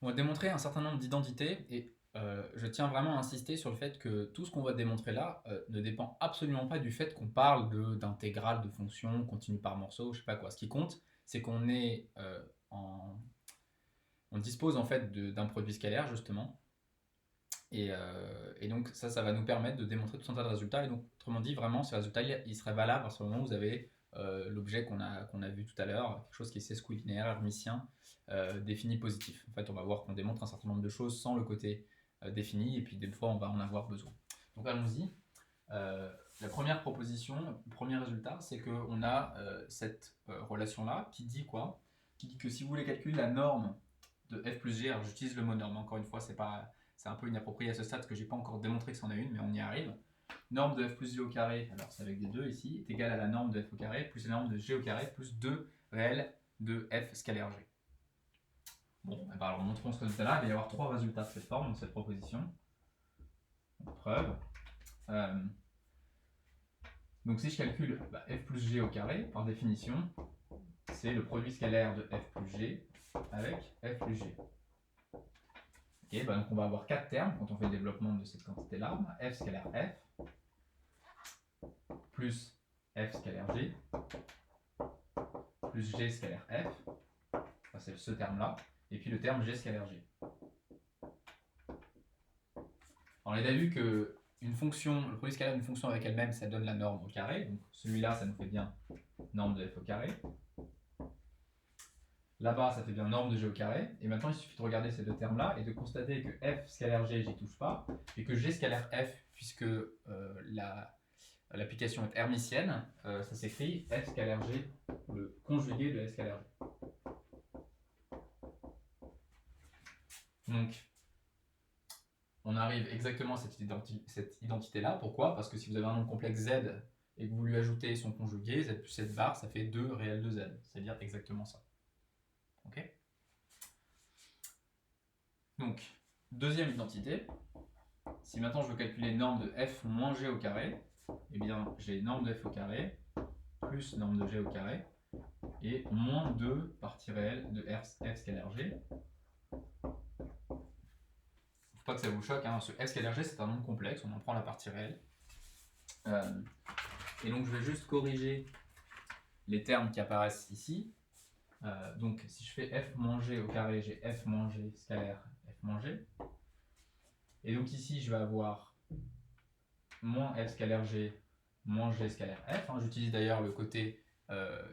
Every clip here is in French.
On va démontrer un certain nombre d'identités et je tiens vraiment à insister sur le fait que tout ce qu'on va démontrer là, ne dépend absolument pas du fait qu'on parle d'intégrale de fonctions continues par morceaux, je sais pas quoi. Ce qui compte, c'est qu'on est, en on dispose en fait d'un produit scalaire justement et donc ça va nous permettre de démontrer tout un tas de résultats et donc autrement dit vraiment ces résultats il serait valable à partir du moment où vous avez, l'objet qu'on a vu tout à l'heure, quelque chose qui est sesquilinéaire, hermitien, défini positif. En fait, on va voir qu'on démontre un certain nombre de choses sans le côté défini, et puis des fois on va en avoir besoin. Donc allons-y. La première proposition, le premier résultat, c'est qu'on a cette relation-là qui dit quoi? Qui dit que si vous voulez calculer la norme de f plus g, alors j'utilise le mot norme, encore une fois, c'est un peu inapproprié à ce stade parce que j'ai pas encore démontré que c'en a une, mais on y arrive. Norme de f plus g au carré, alors c'est avec des 2 ici, est égale à la norme de f au carré plus la norme de g au carré plus 2 réels de f scalaire g. Bon, ben alors montrons ce résultat-là. Il va y avoir trois résultats de cette forme, dans cette proposition. Preuve. Donc si je calcule f plus g au carré, par définition, c'est le produit scalaire de f plus g avec f plus g. Ok, donc on va avoir quatre termes quand on fait le développement de cette quantité-là. F scalaire f, plus f scalaire g, plus g scalaire f, ça c'est ce terme-là, et puis le terme g scalaire g. Alors on a vu que une fonction, le produit scalaire d'une fonction avec elle-même, ça donne la norme au carré. Donc celui-là, ça nous fait bien norme de f au carré. Là-bas, ça fait bien norme de g au carré. Et maintenant, il suffit de regarder ces deux termes-là et de constater que f scalaire g, j'y touche pas, et que g scalaire f, puisque l'application est hermitienne, ça s'écrit f scalaire g, le conjugué de f scalaire g. Donc, on arrive exactement à cette identité-là. Pourquoi? Parce que si vous avez un nombre complexe z et que vous lui ajoutez son conjugué, z plus z bar, ça fait 2 réels de z. C'est-à-dire exactement ça. Ok? Donc, deuxième identité. Si maintenant je veux calculer norme de f moins g au carré, eh bien j'ai norme de f au carré plus norme de g au carré et moins 2 partie réelle de f scalaire g. Faut pas que ça vous choque, hein. Ce f scalaire g c'est un nombre complexe, on en prend la partie réelle. Et donc je vais juste corriger les termes qui apparaissent ici. Donc si je fais f moins g au carré, j'ai f moins g scalaire f moins g. Et donc ici je vais avoir moins f scalaire g moins g scalaire f. Hein. J'utilise d'ailleurs le côté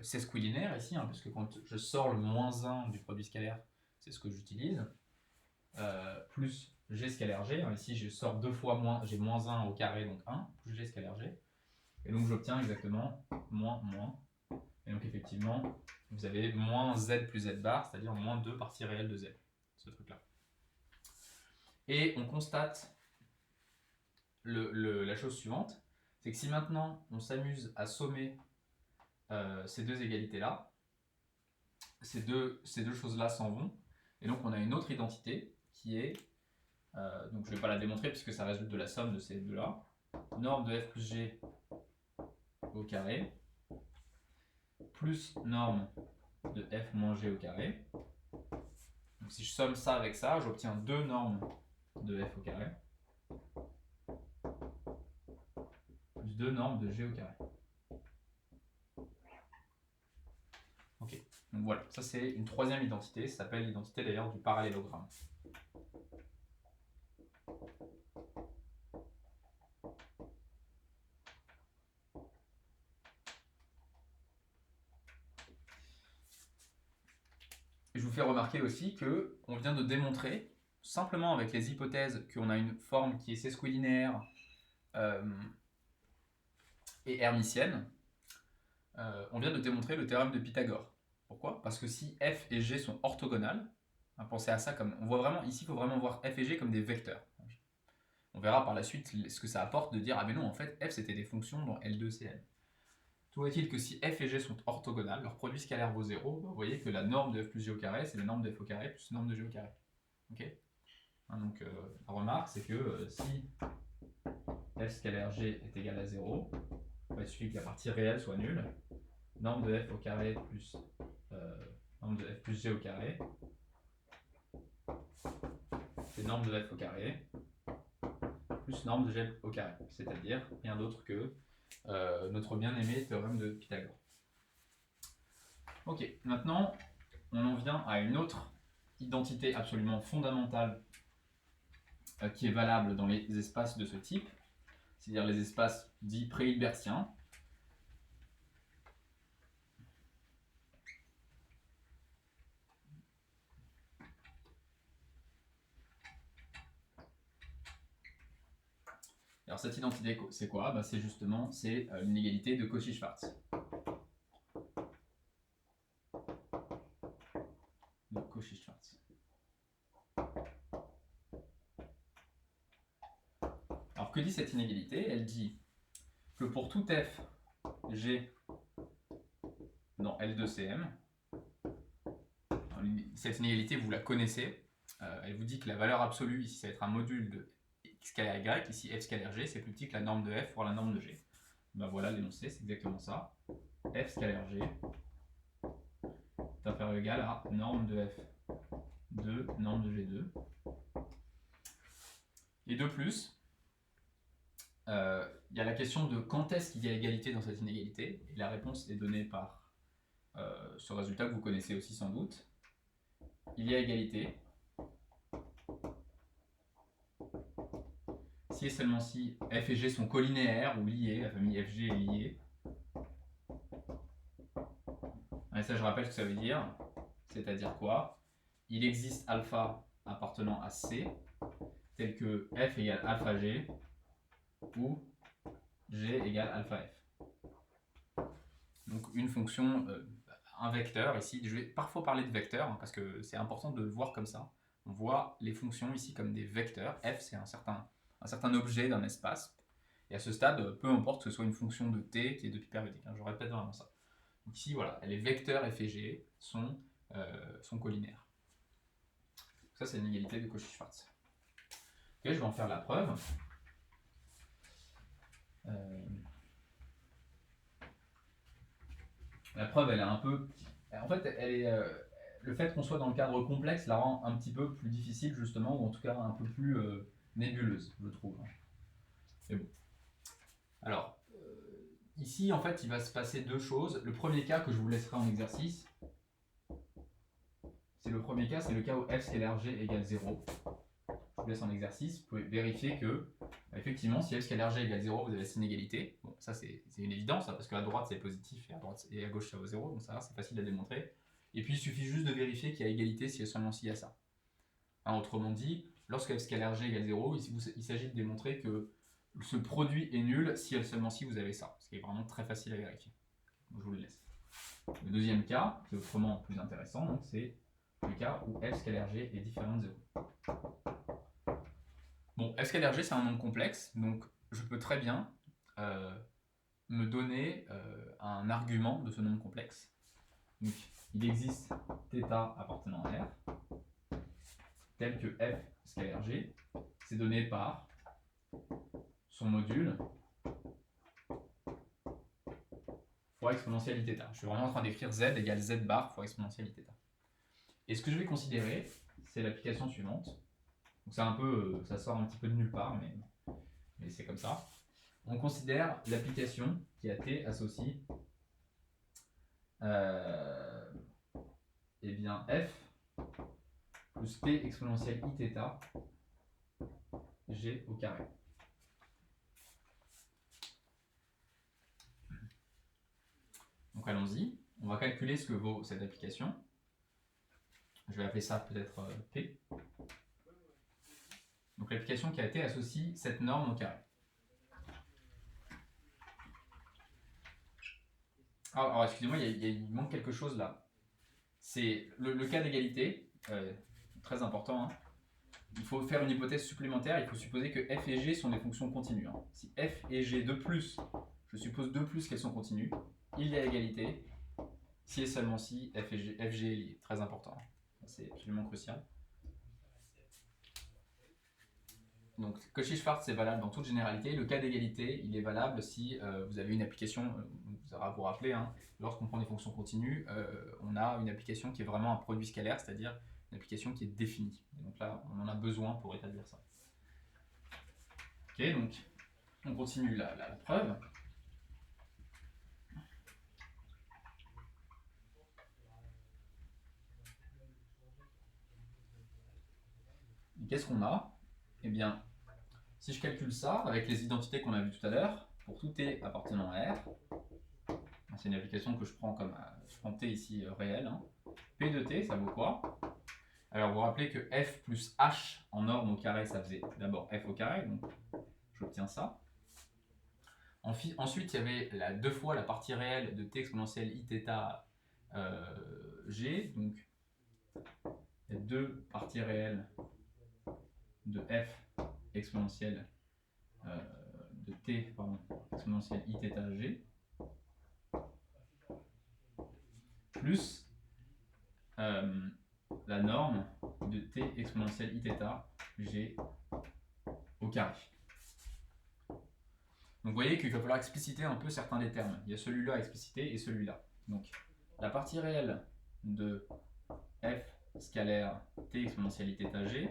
sesquilinéaire ici, hein, parce que quand je sors le moins 1 du produit scalaire, c'est ce que j'utilise. Plus g scalaire g. Hein. Ici je sors deux fois moins, j'ai moins 1 au carré, donc 1, plus g scalaire g. Et donc j'obtiens exactement moins. Et donc effectivement, vous avez moins z plus z bar, c'est-à-dire moins 2 parties réelles de z, ce truc-là. Et on constate la chose suivante, c'est que si maintenant on s'amuse à sommer ces deux égalités-là, ces deux choses-là s'en vont, et donc on a une autre identité qui est, donc je ne vais pas la démontrer puisque ça résulte de la somme de ces deux-là, norme de f plus g au carré, plus norme de f moins g au carré. Donc si je somme ça avec ça, j'obtiens deux normes de f au carré, plus deux normes de g au carré. Ok, donc voilà, ça c'est une troisième identité, ça s'appelle l'identité d'ailleurs du parallélogramme. Je vous fais remarquer aussi qu'on vient de démontrer, simplement avec les hypothèses qu'on a une forme qui est sesquilinéaire et hermitienne, on vient de démontrer le théorème de Pythagore. Pourquoi? Parce que si f et g sont orthogonales, pensez à ça comme... On voit vraiment, ici il faut vraiment voir f et g comme des vecteurs. On verra par la suite ce que ça apporte de dire, ah mais non, en fait, f c'était des fonctions dans L2CN. Tout est-il que si f et g sont orthogonales, leur produit scalaire vaut 0, vous voyez que la norme de f plus g au carré, c'est la norme de f au carré plus la norme de g au carré. Ok? Donc la remarque, c'est que si f scalaire g est égal à 0, il suffit que la partie réelle soit nulle. Norme de f au carré plus norme de f plus g au carré c'est norme de f au carré plus norme de g au carré, c'est-à-dire rien d'autre que notre bien-aimé théorème de Pythagore. Ok, maintenant on en vient à une autre identité absolument fondamentale qui est valable dans les espaces de ce type, c'est-à-dire les espaces dits pré-hilbertiens. Alors cette identité, c'est quoi? C'est justement l'inégalité de Cauchy-Schwarz. De Cauchy-Schwarz. Alors que dit cette inégalité? Elle dit que pour tout f g dans L2CM, cette inégalité vous la connaissez, elle vous dit que la valeur absolue ici ça va être un module de x scalaire y, ici f scalaire g c'est plus petit que la norme de f pour la norme de g. Voilà l'énoncé, c'est exactement ça. F scalaire g est inférieur ou égal à norme de f de norme de g2. Et de plus, il y a la question de quand est-ce qu'il y a égalité dans cette inégalité, et la réponse est donnée par ce résultat que vous connaissez aussi sans doute. Il y a égalité si et seulement si f et g sont collinéaires ou liés, la famille fg est liée. Et ça, je rappelle ce que ça veut dire, c'est-à-dire quoi? Il existe alpha appartenant à C, tel que f égale alpha g, ou g égale alpha f. Donc une fonction, un vecteur ici, je vais parfois parler de vecteur, parce que c'est important de le voir comme ça. On voit les fonctions ici comme des vecteurs. F, c'est un certain objet d'un espace. Et à ce stade, peu importe que ce soit une fonction de t qui est de pi périodique. Je répète vraiment ça. Donc ici, voilà, les vecteurs f et g sont collinaires. Ça, c'est l'inégalité de Cauchy-Schwarz. Ok, je vais en faire la preuve. La preuve, elle est un peu... En fait, le fait qu'on soit dans le cadre complexe la rend un petit peu plus difficile, justement, ou en tout cas un peu plus nébuleuse, je trouve. Mais bon. Alors, ici, en fait, il va se passer deux choses. Le premier cas que je vous laisserai en exercice, c'est le premier cas, c'est le cas où f scalaire g égale 0. Je vous laisse en exercice. Vous pouvez vérifier que, effectivement, si f scalaire g égale 0, vous avez cette inégalité. Bon, ça, c'est une évidence, parce qu'à droite, c'est positif, et à gauche, ça vaut 0. Donc ça, c'est facile à démontrer. Et puis, il suffit juste de vérifier qu'il y a égalité si et seulement s'il y a ça. Autrement dit, lorsque f scalaire g égale 0, il s'agit de démontrer que ce produit est nul si et seulement si vous avez ça. Ce qui est vraiment très facile à vérifier. Donc, je vous le laisse. Le deuxième cas, qui est autrement plus intéressant, c'est le cas où f scalaire g est différent de 0. Bon, f scalaire g, c'est un nombre complexe, donc je peux très bien me donner un argument de ce nombre complexe. Donc, il existe θ appartenant à R, tel que f scalaire g, c'est donné par son module fois exponentielle iθ. Je suis vraiment en train d'écrire z égale z bar fois exponentielle iθ. Et ce que je vais considérer, c'est l'application suivante. Donc c'est un peu, ça sort un petit peu de nulle part, mais c'est comme ça. On considère l'application qui a t associe eh bien f plus p exponentielle iθ g au carré. Donc allons-y, on va calculer ce que vaut cette application. Je vais appeler ça peut-être P. Donc l'application qui a été associe cette norme au carré. Alors excusez-moi, il manque quelque chose là. C'est le cas d'égalité, très important. Hein. Il faut faire une hypothèse supplémentaire, il faut supposer que f et g sont des fonctions continues. Hein. Si f et g de plus, je suppose de plus qu'elles sont continues, il y a égalité, si et seulement si f et g est lié. Très important. C'est absolument crucial. Donc Cauchy-Schwarz c'est valable dans toute généralité. Le cas d'égalité, il est valable si vous avez une application, vous allez vous rappeler, hein, lorsqu'on prend des fonctions continues, on a une application qui est vraiment un produit scalaire, c'est-à-dire une application qui est définie. Et donc là, on en a besoin pour établir ça. Ok, donc on continue la preuve. Qu'est-ce qu'on a? Eh bien, si je calcule ça avec les identités qu'on a vues tout à l'heure, pour tout t appartenant à R, c'est une application que je prends comme je prends t ici réel, hein. P de t, ça vaut quoi? Alors vous vous rappelez que f plus h en norme au carré, ça faisait d'abord f au carré, donc j'obtiens ça. Ensuite, il y avait deux fois la partie réelle de t exponentielle iθ g, donc il y a deux parties réelles de f exponentielle de t exponentielle iθ g, plus la norme de t exponentielle iθ g au carré. Donc vous voyez qu'il va falloir expliciter un peu certains des termes. Il y a celui-là à expliciter et celui-là. Donc la partie réelle de f scalaire t exponentielle iθ g,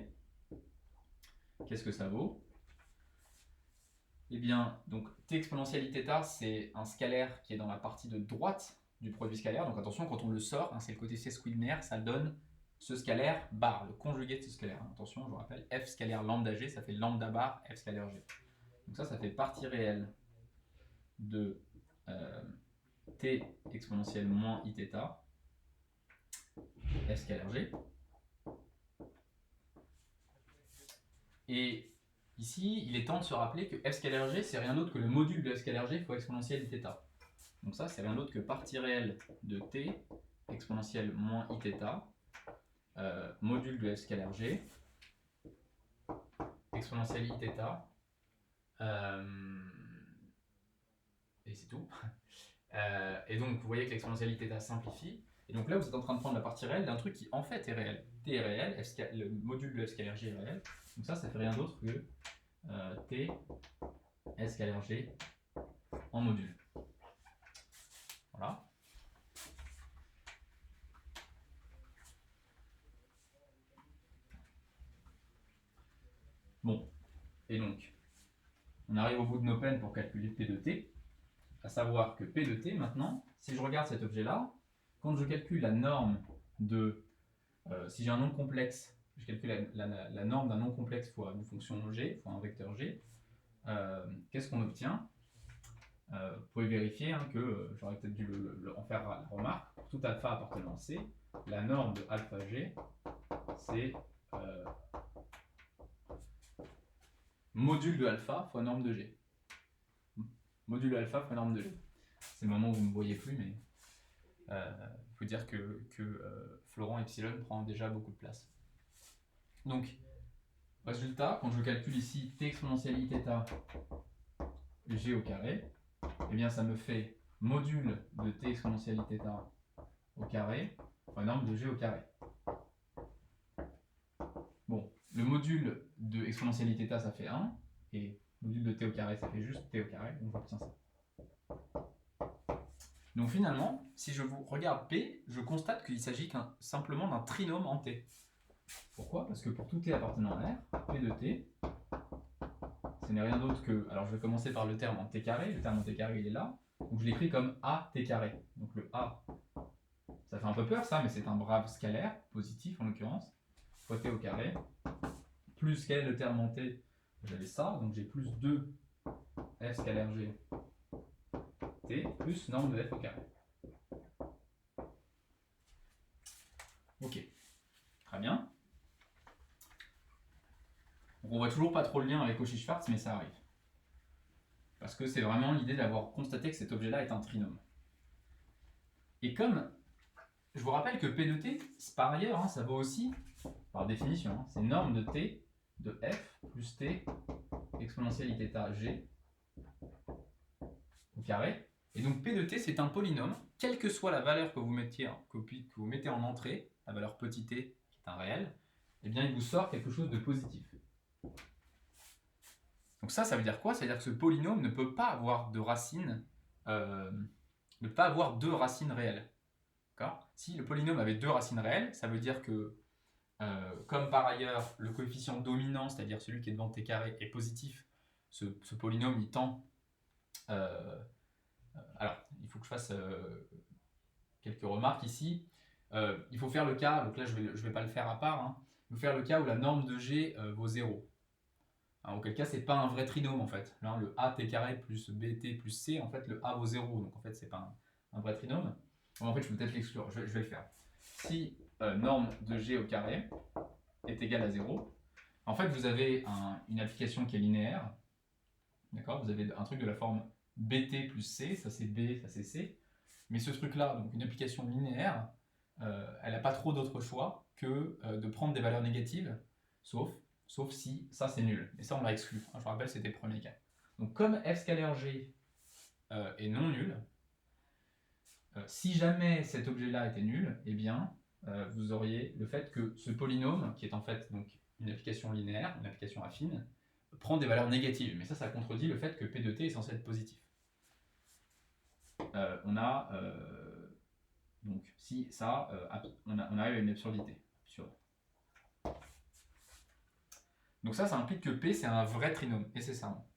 qu'est-ce que ça vaut? Eh bien, donc t exponentielle iθ, c'est un scalaire qui est dans la partie de droite du produit scalaire. Donc attention, quand on le sort, hein, c'est le côté c square, ça donne ce scalaire bar, le conjugué de ce scalaire. Attention, je vous rappelle, f scalaire lambda g, ça fait lambda bar f scalaire g. Donc ça fait partie réelle de t exponentielle moins iθ f scalaire g. Et ici, il est temps de se rappeler que f scalaire g, c'est rien d'autre que le module de f scalaire g fois exponentielle iθ. Donc ça, c'est rien d'autre que partie réelle de t exponentielle moins iθ module de f scalaire g exponentielle iθ et c'est tout. Et donc vous voyez que l'exponentielle iθ simplifie. Et donc là, vous êtes en train de prendre la partie réelle d'un truc qui en fait est réel. T est réel, le module de f scalaire g est réel. Donc ça fait rien d'autre que t f scalaire g en module. Voilà. Bon, et donc, on arrive au bout de nos peines pour calculer P de t, à savoir que P de t, maintenant, si je regarde cet objet-là, quand je calcule la norme de, si j'ai un nombre complexe, je calcule la norme d'un nombre complexe fois une fonction g, fois un vecteur g, qu'est-ce qu'on obtient? Vous pouvez vérifier hein, que j'aurais peut-être dû en faire la remarque, pour tout alpha appartenant à C, la norme de alpha g, c'est module de alpha fois norme de g. Module de alpha fois norme de g. C'est le moment où vous ne me voyez plus, mais il faut dire que Florent epsilon prend déjà beaucoup de place. Donc, résultat, quand je calcule ici t exponentielle iθ g au carré, eh bien ça me fait module de t exponentielle iθ au carré fois norme de g au carré. Bon, le module de exponentielle iθ ça fait 1, et module de t au carré ça fait juste t au carré, donc j'obtiens ça. Donc finalement, si je vous regarde P, je constate qu'il s'agit simplement d'un trinôme en T. Pourquoi? Parce que pour tout T appartenant à R, P de T, ce n'est rien d'autre que... Alors je vais commencer par le terme en T carré, le terme en T carré il est là, donc je l'écris comme A T carré. Donc le A, ça fait un peu peur ça, mais c'est un brave scalaire, positif en l'occurrence, fois T au carré, plus quel est le terme en T? J'avais ça, donc j'ai plus 2 F scalaire G T plus norme de F au carré. Ok, très bien. Donc on voit toujours pas trop le lien avec Cauchy-Schwarz, mais ça arrive. Parce que c'est vraiment l'idée d'avoir constaté que cet objet-là est un trinôme. Et comme je vous rappelle que P de t, par ailleurs, hein, ça vaut aussi, par définition, hein, c'est norme de t de f plus t exponentielle iθ g au carré. Et donc P de t, c'est un polynôme, quelle que soit la valeur que vous mettez en entrée, la valeur petit t, qui est un réel, eh bien il vous sort quelque chose de positif. Donc ça veut dire quoi? Ça veut dire que ce polynôme ne peut pas avoir de racine, ne peut pas avoir deux racines réelles. Si le polynôme avait deux racines réelles, ça veut dire que comme par ailleurs le coefficient dominant, c'est-à-dire celui qui est devant t carré, est positif, ce polynôme il tend. Alors, il faut que je fasse quelques remarques ici. Il faut faire le cas, donc là je vais pas le faire à part, hein. Il faut faire le cas où la norme de g vaut 0. Hein, auquel cas c'est pas un vrai trinôme en fait. Là le a t carré plus bt plus c, en fait le a vaut 0, donc en fait c'est pas un vrai trinôme. Bon, en fait je peux peut-être l'exclure, je vais le faire. Si norme de g au carré est égale à 0, en fait vous avez une application qui est linéaire, d'accord. Vous avez un truc de la forme bt plus c, ça c'est b, ça c'est c, mais ce truc là, donc une application linéaire, elle n'a pas trop d'autre choix que de prendre des valeurs négatives, sauf si ça c'est nul, et ça on l'a exclu, je vous rappelle c'était le premier cas. Donc comme f scalaire g est non nul, si jamais cet objet là était nul, eh bien vous auriez le fait que ce polynôme, qui est en fait donc une application linéaire, une application affine, prend des valeurs négatives, mais ça contredit le fait que p de t est censé être positif. On a donc si ça, on arrive à une absurdité. Absurde. Donc ça implique que P c'est un vrai trinôme, nécessairement.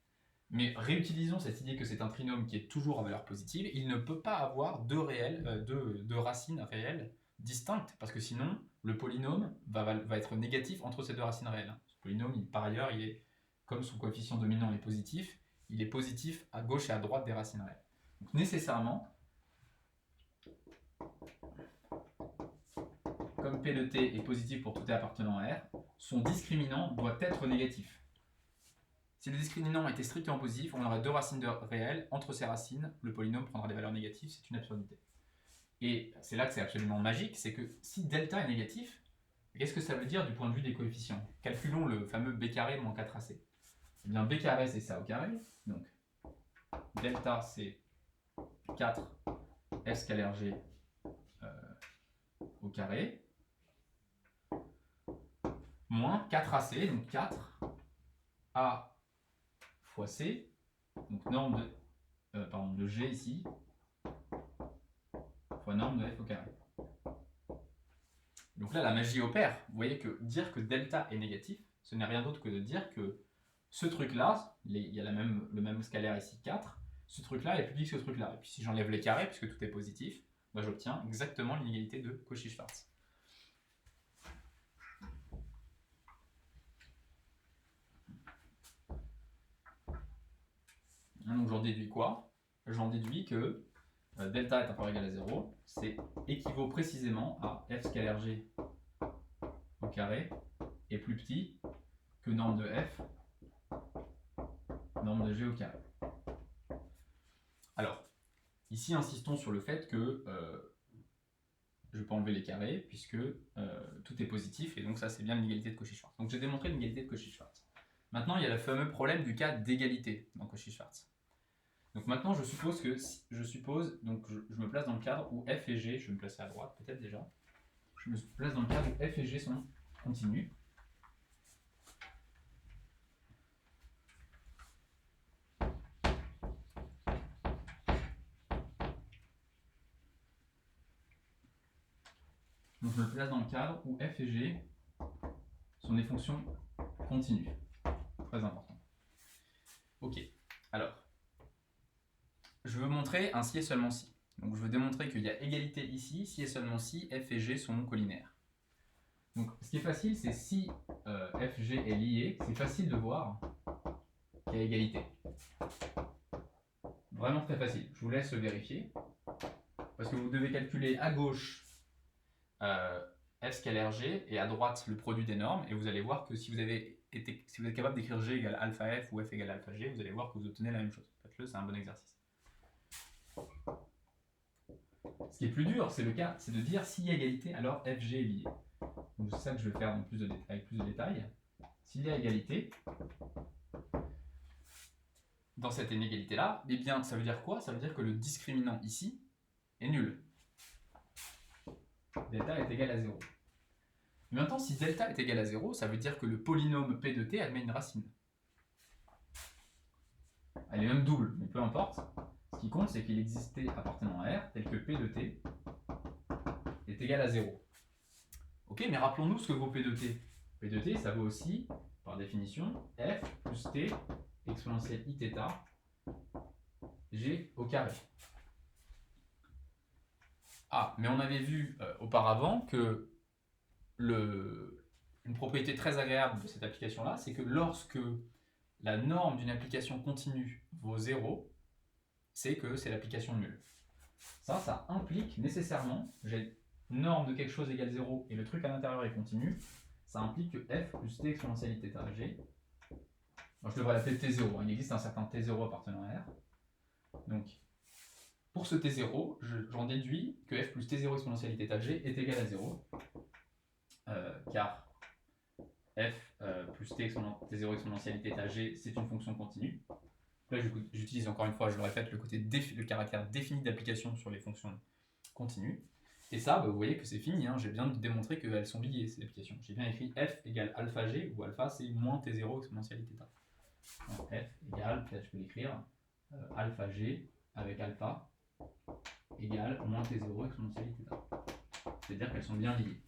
Mais réutilisons cette idée que c'est un trinôme qui est toujours à valeur positive, il ne peut pas avoir deux racines réelles distinctes, parce que sinon le polynôme va être négatif entre ces deux racines réelles. Ce polynôme, par ailleurs, il est, comme son coefficient dominant est positif, il est positif à gauche et à droite des racines réelles. Donc nécessairement, comme P de t est positif pour tout t appartenant à R, son discriminant doit être négatif. Si le discriminant était strictement positif, on aurait deux racines réelles. Entre ces racines, le polynôme prendra des valeurs négatives, c'est une absurdité. Et c'est là que c'est absolument magique, c'est que si delta est négatif, qu'est-ce que ça veut dire du point de vue des coefficients? Calculons le fameux b carré moins 4ac. Eh bien b carré c'est ça au carré, donc delta c'est 4 f scalaire g au carré, moins 4ac, donc 4 a fois c, donc norme de g ici, fois norme de f au carré. Donc là, la magie opère. Vous voyez que dire que delta est négatif, ce n'est rien d'autre que de dire que ce truc-là, il y a le même scalaire ici, 4, ce truc-là est plus petit que ce truc-là. Et puis si j'enlève les carrés, puisque tout est positif, bah, j'obtiens exactement l'inégalité de Cauchy-Schwarz. Donc j'en déduis quoi? J'en déduis que delta est inférieur ou égal à 0, c'est équivaut précisément à f scalaire g au carré est plus petit que norme de f, norme de g au carré. Alors, ici insistons sur le fait que je peux enlever les carrés puisque tout est positif et donc ça c'est bien l'égalité de Cauchy-Schwarz. Donc j'ai démontré l'égalité de Cauchy-Schwarz. Maintenant il y a le fameux problème du cas d'égalité dans Cauchy-Schwarz. Donc maintenant je suppose que donc je me place dans le cadre où f et g, je vais me placer à droite peut-être déjà, je me place dans le cadre où f et g sont continus. Donc je me place dans le cadre où f et g sont des fonctions continues. Très important. Ok, alors, je veux montrer un si et seulement si. Donc je veux démontrer qu'il y a égalité ici, si et seulement si f et g sont collinaires. Donc ce qui est facile, c'est si f, g est lié, c'est facile de voir qu'il y a égalité. Vraiment très facile. Je vous laisse vérifier. Parce que vous devez calculer à gauche f scalaire g et à droite le produit des normes. Et vous allez voir que si vous êtes capable d'écrire g égale alpha f ou f égale alpha g, vous allez voir que vous obtenez la même chose. Faites-le, c'est un bon exercice. Ce qui est plus dur, c'est de dire s'il y a égalité, alors fg est lié. Donc c'est ça que je vais faire avec plus de détails. S'il y a égalité, dans cette inégalité-là, eh bien ça veut dire quoi? Ça veut dire que le discriminant ici est nul. Delta est égal à 0. Mais maintenant, si delta est égal à 0, ça veut dire que le polynôme p de t admet une racine. Elle est même double, mais peu importe. Ce qui compte, c'est qu'il existait appartenant à R, tel que p de t est égal à 0. Ok, mais rappelons-nous ce que vaut P de t. P de t, ça vaut aussi, par définition, f plus t exponentielle i θ g au carré. Ah, mais on avait vu auparavant que une propriété très agréable de cette application-là, c'est que lorsque la norme d'une application continue vaut 0, c'est que c'est l'application nulle. Ça implique nécessairement, j'ai norme de quelque chose égale 0 et le truc à l'intérieur est continu, ça implique que f plus t exponentielle i θ g, je devrais l'appeler t0, il existe un certain t0 appartenant à R. Donc, pour ce t0, j'en déduis que f plus t0 exponentielle i θ g est égal à 0, car f plus t0 exponentielle i θ g, c'est une fonction continue. Là, j'utilise encore une fois, je le répète, le caractère défini d'application sur les fonctions continues. Et ça, vous voyez que c'est fini, hein, j'ai bien démontré qu'elles sont liées, ces applications. J'ai bien écrit f égale alpha g, où alpha c'est moins t0 exponentielle i θ. Donc f égale, peut-être je peux l'écrire, alpha g avec alpha égale moins t0 exponentielle i θ. C'est-à-dire qu'elles sont bien liées.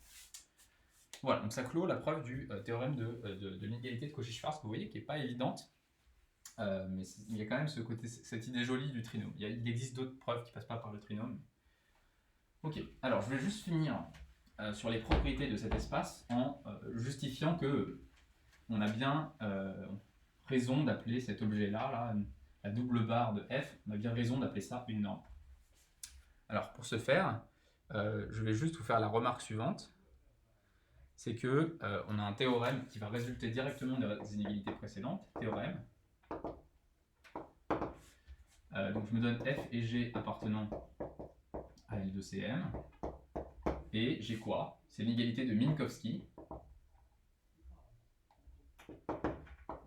Voilà, donc ça clôt la preuve du théorème de l'inégalité de Cauchy-Schwarz, que vous voyez qui n'est pas évidente. Mais il y a quand même cette idée jolie du trinôme. Il existe d'autres preuves qui ne passent pas par le trinôme. Ok, alors je vais juste finir sur les propriétés de cet espace en justifiant que on a bien raison d'appeler cet objet-là, la double barre de f, on a bien raison d'appeler ça une norme. Alors pour ce faire, je vais juste vous faire la remarque suivante, c'est que on a un théorème qui va résulter directement des inégalités précédentes, théorème. Donc je me donne f et g appartenant à L de Cm. Et j'ai quoi? C'est l'inégalité de Minkowski.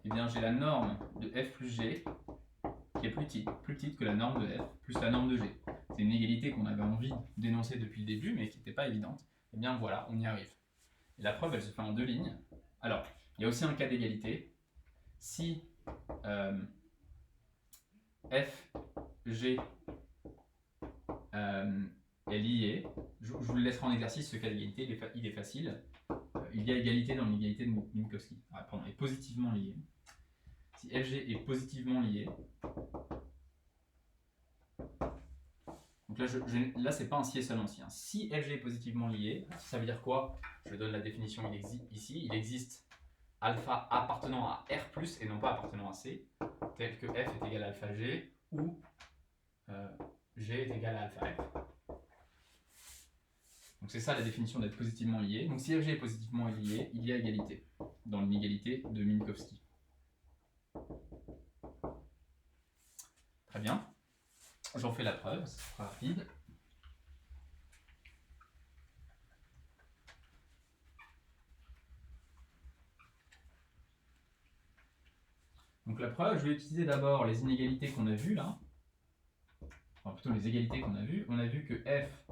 Et bien j'ai la norme de f plus g qui est plus petite que la norme de f plus la norme de g. C'est une inégalité qu'on avait envie d'énoncer depuis le début mais qui n'était pas évidente. Et bien voilà, on y arrive. Et la preuve elle se fait en deux lignes. Alors, il y a aussi un cas d'égalité. Si f, g est lié, je vous le laisserai en exercice, ce cas d'égalité, il est facile. Il y a égalité dans l'inégalité de Minkowski. Pardon, est positivement lié. Si fg est positivement lié, donc là c'est pas un si et seulement si. Hein. Si fg est positivement lié, ça veut dire quoi? Je donne la définition ici. Il existe alpha appartenant à R+, et non pas appartenant à C, tel que f est égal à alpha g, ou g est égal à alpha f. Donc c'est ça la définition d'être positivement lié. Donc si fg est positivement lié, il y a égalité dans l'inégalité de Minkowski. Très bien. J'en fais la preuve, c'est très rapide. Donc la preuve, je vais utiliser d'abord les inégalités qu'on a vues là. Enfin plutôt les égalités qu'on a vues. On a vu que f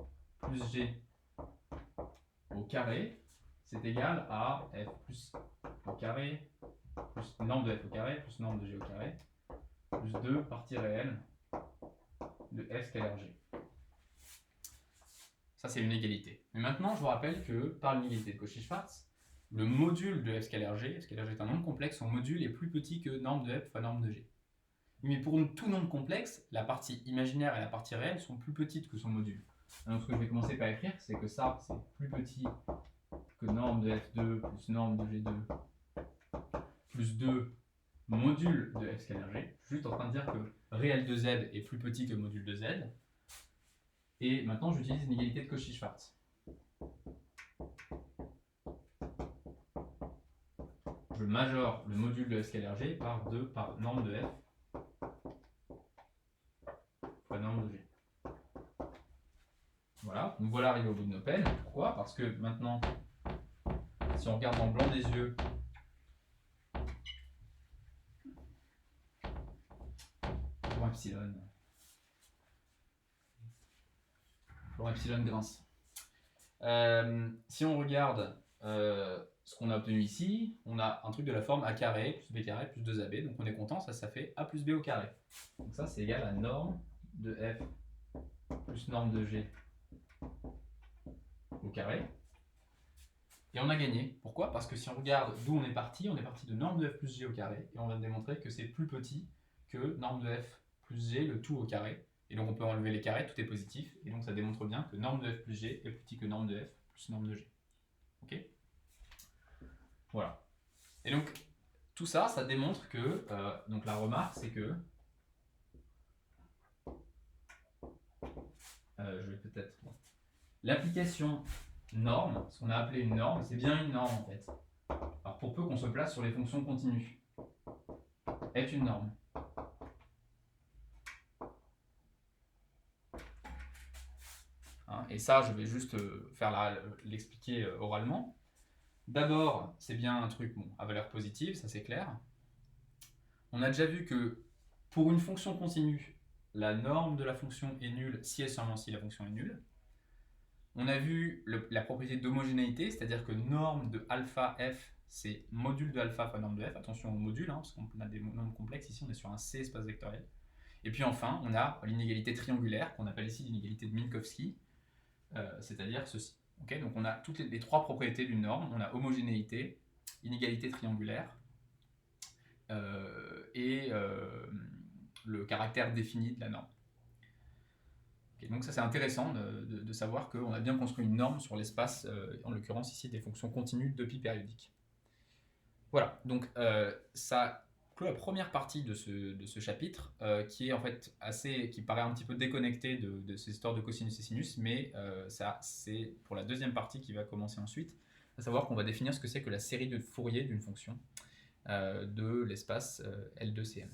plus g au carré, c'est égal à f plus au carré, plus norme de f au carré, plus norme de g au carré, plus 2 partie réelle de f scalaire g. Ça, c'est une égalité. Mais maintenant, je vous rappelle que par l'inégalité de Cauchy-Schwarz, le module de f scalaire g est un nombre complexe, son module est plus petit que norme de f fois norme de g. Mais pour tout nombre complexe, la partie imaginaire et la partie réelle sont plus petites que son module. Donc ce que je vais commencer par écrire, c'est que ça, c'est plus petit que norme de f2 plus norme de g2 plus 2 module de f scalaire g. Je suis juste en train de dire que réel de z est plus petit que module de z. Et maintenant, j'utilise l'inégalité de Cauchy-Schwarz. Je majore le module de f scalaire g par 2 par norme de f fois norme de g. Voilà, nous voilà arrivés au bout de nos peines. Pourquoi? Parce que maintenant, si on regarde dans le blanc des yeux, pour epsilon grince. Si on regarde ce qu'on a obtenu ici, on a un truc de la forme a carré plus b carré plus 2ab, donc on est content, ça fait a plus b au carré. Donc ça c'est égal à norme de f plus norme de g au carré. Et on a gagné. Pourquoi? Parce que si on regarde d'où on est parti de norme de f plus g au carré, et on va démontrer que c'est plus petit que norme de f plus g, le tout au carré. Et donc on peut enlever les carrés, tout est positif, et donc ça démontre bien que norme de f plus g est plus petit que norme de f plus norme de g. Ok? Voilà. Et donc tout ça, ça démontre que, donc la remarque, c'est que, je vais peut-être, l'application norme, ce qu'on a appelé une norme, c'est bien une norme en fait. Alors pour peu qu'on se place sur les fonctions continues, est une norme. Hein, et ça, je vais juste l'expliquer oralement. D'abord, c'est bien un truc à valeur positive, ça c'est clair. On a déjà vu que pour une fonction continue, la norme de la fonction est nulle si et seulement si la fonction est nulle. On a vu la propriété d'homogénéité, c'est-à-dire que norme de alpha f, c'est module de alpha fois norme de f. Attention au module, parce qu'on a des nombres complexes. Ici, on est sur un C espace vectoriel. Et puis enfin, on a l'inégalité triangulaire, qu'on appelle ici l'inégalité de Minkowski, c'est-à-dire ceci. Okay, donc on a toutes les trois propriétés d'une norme. On a homogénéité, inégalité triangulaire et le caractère défini de la norme. Okay, donc ça c'est intéressant de savoir qu'on a bien construit une norme sur l'espace, en l'occurrence ici des fonctions continues de pi périodiques. Voilà, donc ça clôt la première partie de ce chapitre, qui est en fait qui paraît un petit peu déconnecté de ces histoires de cosinus et sinus, mais ça c'est pour la deuxième partie qui va commencer ensuite, à savoir qu'on va définir ce que c'est que la série de Fourier d'une fonction de l'espace L2CM.